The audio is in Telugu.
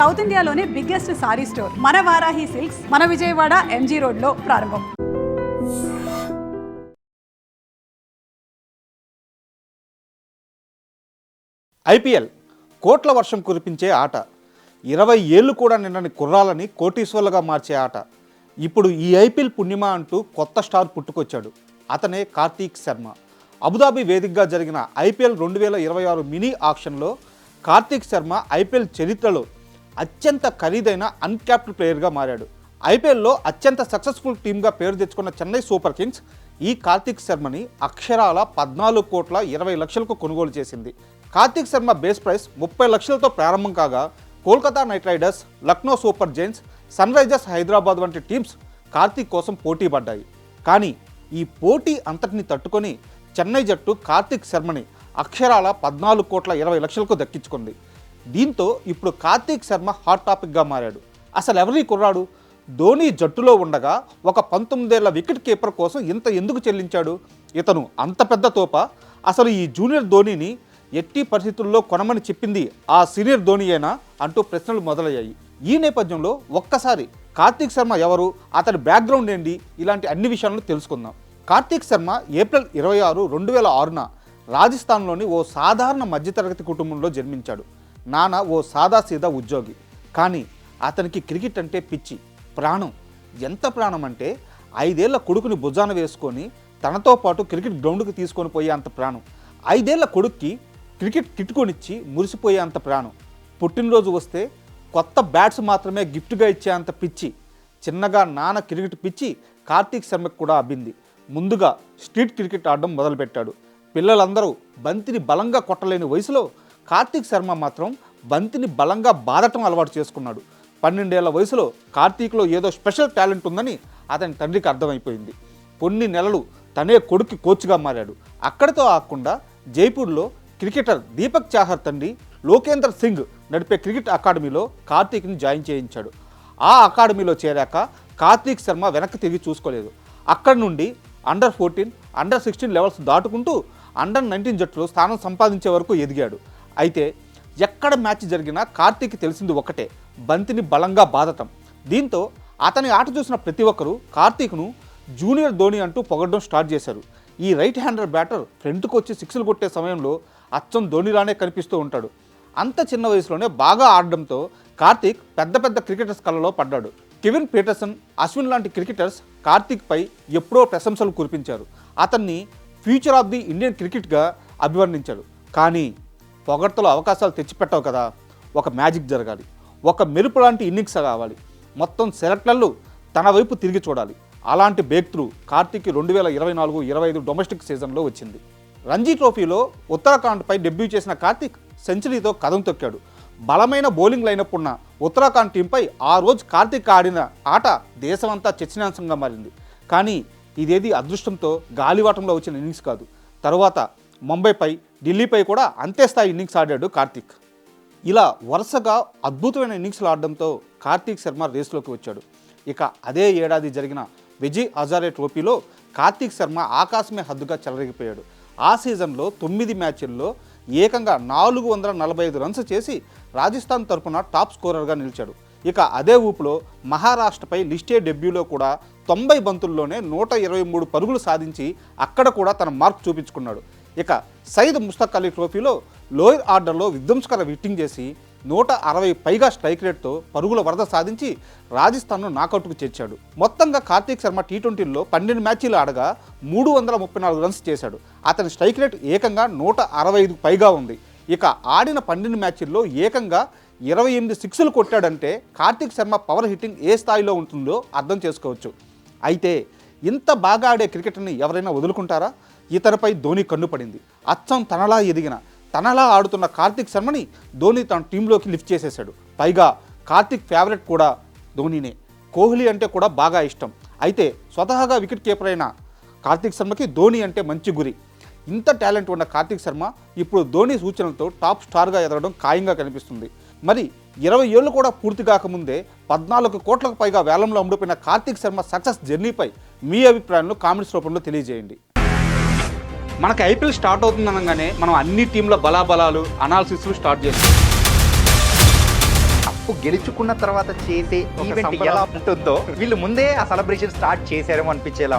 సౌత్ ఇండియాలోనే బిగ్గెస్ట్ సారీ స్టోర్ మన వారాహి సిల్క్స్ మన విజయవాడ ఎంజీ రోడ్లో ప్రారంభం. ఐపీఎల్ కోట్ల వర్షం కురిపించే ఆట, 20 ఏళ్ళు కూడా నిన్నని కుర్రాలని కోటీశ్వర్లుగా మార్చే ఆట. ఇప్పుడు ఈ ఐపీఎల్ పుణ్యమా అంటూ కొత్త స్టార్ పుట్టుకొచ్చాడు. అతనే కార్తీక్ శర్మ. అబుదాబి వేదికగా జరిగిన ఐపీఎల్ 2026 మినీ ఆక్షన్లో కార్తీక్ శర్మ ఐపీఎల్ చరిత్రలో అత్యంత ఖరీదైన అన్క్యాప్డ్ ప్లేయర్గా మారాడు. ఐపీఎల్లో అత్యంత సక్సెస్ఫుల్ టీమ్గా పేరు తెచ్చుకున్న చెన్నై సూపర్ కింగ్స్ ఈ కార్తీక్ శర్మని అక్షరాల 14,20,00,000కు కొనుగోలు చేసింది. కార్తీక్ శర్మ బేస్ ప్రైస్ 30 లక్షలతో ప్రారంభం కాగా Kolkata knight riders, Lucknow super giants, sunrisers Hyderabad వంటి టీమ్స్ కార్తీక్ కోసం పోటీ పడ్డాయి. కానీ ఈ పోటీ అంతటిని తట్టుకొని చెన్నై జట్టు కార్తీక్ శర్మని అక్షరాల 14,20,00,000కు దక్కించుకుంది. దీంతో ఇప్పుడు కార్తీక్ శర్మ హాట్ టాపిక్గా మారాడు. అసలు ఎవరి కుర్రాడు? ధోని జట్టులో ఉండగా ఒక 19 ఏళ్ల వికెట్ కీపర్ కోసం ఇంత ఎందుకు చెల్లించాడు? ఇతను అంత పెద్ద తోప? అసలు ఈ జూనియర్ ధోనిని ఎట్టి పరిస్థితుల్లో కొనమని చెప్పింది ఆ సీనియర్ ధోనియేనా అంటూ ప్రశ్నలు మొదలయ్యాయి. ఈ నేపథ్యంలో ఒక్కసారి కార్తీక్ శర్మ ఎవరు, అతని బ్యాక్గ్రౌండ్ ఏంటి, ఇలాంటి అన్ని విషయాలను తెలుసుకుందాం. కార్తీక్ శర్మ ఏప్రిల్ 26, 2006న రాజస్థాన్లోని ఓ సాధారణ మధ్యతరగతి కుటుంబంలో జన్మించాడు. నాన్న ఓ సాదాసీదా ఉద్యోగి. కానీ అతనికి క్రికెట్ అంటే పిచ్చి, ప్రాణం. ఎంత ప్రాణం అంటే 5 ఏళ్ల కొడుకుని భుజాన వేసుకొని తనతో పాటు క్రికెట్ గ్రౌండ్కి తీసుకొని పోయే అంత ప్రాణం. 5 ఏళ్ల కొడుక్కి క్రికెట్ కిట్ కొనిచ్చి మురిసిపోయే అంత ప్రాణం. పుట్టినరోజు వస్తే కొత్త బ్యాట్స్ మాత్రమే గిఫ్ట్గా ఇచ్చే అంత పిచ్చి. చిన్నగా నాన్న క్రికెట్ పిచ్చి కార్తీక్ శర్మకు కూడా అబ్బింది. ముందుగా స్ట్రీట్ క్రికెట్ ఆడడం మొదలుపెట్టాడు. పిల్లలందరూ బంతిని బలంగా కొట్టలేని వయసులో కార్తీక్ శర్మ మాత్రం బంతిని బలంగా బాదటం అలవాటు చేసుకున్నాడు. 12 ఏళ్ల వయసులో కార్తీక్లో ఏదో స్పెషల్ టాలెంట్ ఉందని అతని తండ్రికి అర్థమైపోయింది. కొన్ని నెలలు తనే కొడుక్కి కోచ్గా మారాడు. అక్కడితో ఆగకుండా జైపూర్లో క్రికెటర్ దీపక్ చాహర్ తండ్రి లోకేందర్ సింగ్ నడిపే క్రికెట్ అకాడమీలో కార్తీక్ని జాయిన్ చేయించాడు. ఆ అకాడమీలో చేరాక కార్తీక్ శర్మ వెనక్కి తిరిగి చూసుకోలేదు. అక్కడి నుండి అండర్ 14, అండర్ 16 లెవెల్స్ దాటుకుంటూ అండర్ 19 జట్టులో స్థానం సంపాదించే వరకు ఎదిగాడు. అయితే ఎక్కడ మ్యాచ్ జరిగినా కార్తీక్ తెలిసింది ఒకటే, బంతిని బలంగా బాదటం. దీంతో అతని ఆట చూసిన ప్రతి ఒక్కరూ కార్తీక్ను జూనియర్ ధోని అంటూ పొగడడం స్టార్ట్ చేశారు. ఈ రైట్ హ్యాండర్ బ్యాటర్ ఫ్రంట్కు వచ్చి సిక్స్లు కొట్టే సమయంలో అచ్చం ధోనిలానే కనిపిస్తూ ఉంటాడు. అంత చిన్న వయసులోనే బాగా ఆడడంతో కార్తీక్ పెద్ద పెద్ద క్రికెటర్స్ కళ్ళలో పడ్డాడు. కెవిన్ పీటర్సన్, అశ్విన్ లాంటి క్రికెటర్స్ కార్తీక్పై ఎప్పుడో ప్రశంసలు కురిపించారు. అతన్ని ఫ్యూచర్ ఆఫ్ ది ఇండియన్ క్రికెట్గా అభివర్ణించాడు. కానీ పొగడ్తలో అవకాశాలు తెచ్చిపెట్టావు కదా, ఒక మ్యాజిక్ జరగాలి, ఒక మెరుపు లాంటి ఇన్నింగ్స్ కావాలి, మొత్తం సెలెక్టర్లు తన వైపు తిరిగి చూడాలి. అలాంటి బ్రేక్ త్రూ కార్తీక్ 2024-25 డొమెస్టిక్ సీజన్లో వచ్చింది. రంజీ ట్రోఫీలో ఉత్తరాఖండ్పై డెబ్యూ చేసిన కార్తీక్ సెంచరీతో కదం తొక్కాడు. బలమైన బౌలింగ్ లైనప్ ఉన్న ఉత్తరాఖండ్ టీంపై ఆ రోజు కార్తీక్ ఆడిన ఆట దేశమంతా చర్చనీయాంశంగా మారింది. కానీ ఇదేది అదృష్టంతో గాలివాటంలో వచ్చిన ఇన్నింగ్స్ కాదు. తరువాత ముంబైపై, ఢిల్లీపై కూడా అంతే స్థాయి ఇన్నింగ్స్ ఆడాడు కార్తీక్. ఇలా వరుసగా అద్భుతమైన ఇన్నింగ్స్లు ఆడడంతో కార్తీక్ శర్మ రేసులోకి వచ్చాడు. ఇక అదే ఏడాది జరిగిన విజయ్ హజారే ట్రోఫీలో కార్తీక్ శర్మ ఆకాశమే హద్దుగా చెలరేగిపోయాడు. ఆ సీజన్లో 9 మ్యాచ్ల్లో ఏకంగా 445 రన్స్ చేసి రాజస్థాన్ తరపున టాప్ స్కోరర్గా నిలిచాడు. ఇక అదే ఊపులో మహారాష్ట్రపై లిస్టే డెబ్యూలో కూడా 90 బంతుల్లోనే 123 పరుగులు సాధించి అక్కడ కూడా తన మార్క్ చూపించుకున్నాడు. ఇక సయీద్ ముస్తక్ అలీ ట్రోఫీలో లోయర్ ఆర్డర్లో విధ్వంసకర హిట్టింగ్ చేసి 160 పైగా స్ట్రైక్ రేట్తో పరుగుల వరద సాధించి రాజస్థాన్ను నాకౌట్కు చేర్చాడు. మొత్తంగా కార్తీక్ శర్మ టీ20లో 12 మ్యాచ్లు ఆడగా 334 రన్స్ చేశాడు. అతని స్ట్రైక్ రేట్ ఏకంగా 165 పైగా ఉంది. ఇక ఆడిన 12 మ్యాచ్ల్లో ఏకంగా 28 సిక్స్లు కొట్టాడంటే కార్తీక్ శర్మ పవర్ హిట్టింగ్ ఏ స్థాయిలో ఉంటుందో అర్థం చేసుకోవచ్చు. అయితే ఇంత బాగా ఆడే క్రికెటర్ని ఎవరైనా వదులుకుంటారా? ఇతనిపై ధోని కన్ను పడింది. అచ్చం తనలా ఎదిగిన, తనలా ఆడుతున్న కార్తీక్ శర్మని ధోని తన టీంలోకి లిఫ్ట్ చేసేశాడు. పైగా కార్తీక్ ఫేవరెట్ కూడా ధోనినే. కోహ్లీ అంటే కూడా బాగా ఇష్టం. అయితే స్వతహాగా వికెట్ కీపర్ అయిన కార్తీక్ శర్మకి ధోని అంటే మంచి గురి. ఇంత టాలెంట్ ఉన్న కార్తీక్ శర్మ ఇప్పుడు ధోని సూచనలతో టాప్ స్టార్గా ఎదగడం ఖాయంగా కనిపిస్తుంది. మరి 20 ఏళ్ళు కూడా పూర్తి కాకముందే 14 కోట్లకు పైగా వేలంలో అమ్ముడుపోయిన కార్తీక్ శర్మ సక్సెస్ జర్నీపై మీ అభిప్రాయాలను కామెంట్స్ రూపంలో తెలియజేయండి. మనకి ఐపీఎల్ స్టార్ట్ అవుతుందనగానే మనం అన్ని టీంల బలాబలాలు అనాలిసిస్లు స్టార్ట్ చేస్తాం. కప్పు గెలుచుకున్న తర్వాత చేసే ఈవెంట్ ఎలా ఉంటుందో వీళ్ళు ముందే ఆ సెలబ్రేషన్ స్టార్ట్ చేశారేమో అనిపించేలా